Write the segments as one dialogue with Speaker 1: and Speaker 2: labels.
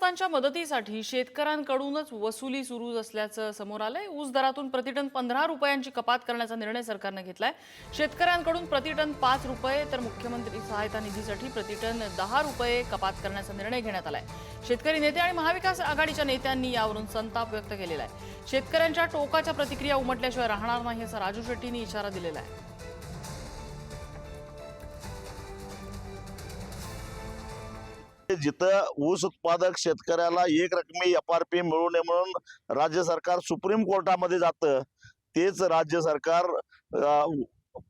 Speaker 1: पूरग्रस्तांच्या मदतीसाठी शेतकऱ्यांकडूनच वसुली सुरू असल्याचं समोर आलंय। ऊस दरातून प्रतिटन 15 रुपयांची कपात करण्याचा निर्णय सरकारने घेतलाय। शेतकऱ्यांकडून प्रतिटन 5 रुपये तर मुख्यमंत्री सहायता निधीसाठी प्रतिटन 10 रुपये कपात करण्याचा निर्णय घेण्यात आलाय। शेतकरी नेते आणि महाविकास आघाडीच्या नेत्यांनी यावरून संताप व्यक्त केलेला आहे। शेतकऱ्यांच्या टोकाच्या प्रतिक्रिया उमटल्याशिवाय राहणार नाही असा राजू शेट्टींनी इशारा दिलेला आहे।
Speaker 2: जिथं ऊस उत्पादक शेतकऱ्याला एक रकमी FRP मिळू नये म्हणून राज्य सरकार सुप्रीम कोर्टामध्ये जातं, तेच राज्य सरकार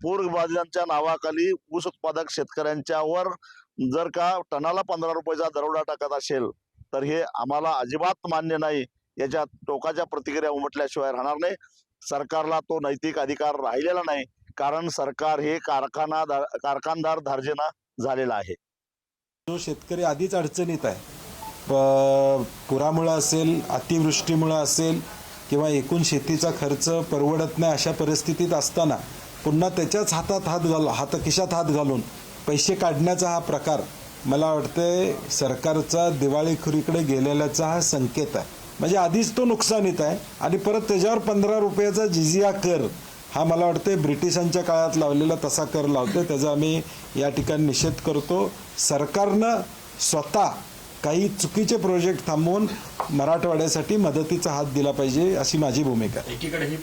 Speaker 2: पूरबाधितांच्या नावाखाली ऊस उत्पादक शेतकऱ्यांच्यावर जर का टनाला 15 रुपयाचा दरोडा टाकत असेल तर हे आम्हाला अजिबात मान्य नाही। याच्या टोकाच्या प्रतिक्रिया उमटल्याशिवाय राहणार नाही। सरकारला तो नैतिक अधिकार राहिलेला नाही, कारण सरकार हे कारखानदार धार्जिना झालेला आहे।
Speaker 3: जो शेतकरी आधीच अडचणीत आहे, पुरामुळे असेल, अतिवृष्टीमुळे असेल किंवा एकूण शेतीचा खर्च परवडत नाही अशा परिस्थितीत असताना पुन्हा त्याच्याच खिशात हात घालून पैसे काढण्याचा हा प्रकार मला वाटतंय सरकारचा दिवाळीखोरीकडे गेलेल्याचा हा संकेत आहे। म्हणजे आधीच तो नुकसानीत आहे आणि परत त्याच्यावर 15 रुपयाचा जिजिया कर हा मला वाटतं ब्रिटिशांच्या काळात लावलेला तसा कर लावतो। त्याचा आम्ही या ठिकाणी निषेध करतो। सरकारनं स्वतः काही चुकीचे प्रोजेक्ट थांबवून मराठवाड्यासाठी मदतीचा हात दिला पाहिजे अशी माझी भूमिका आहे।
Speaker 4: एकीकडे ही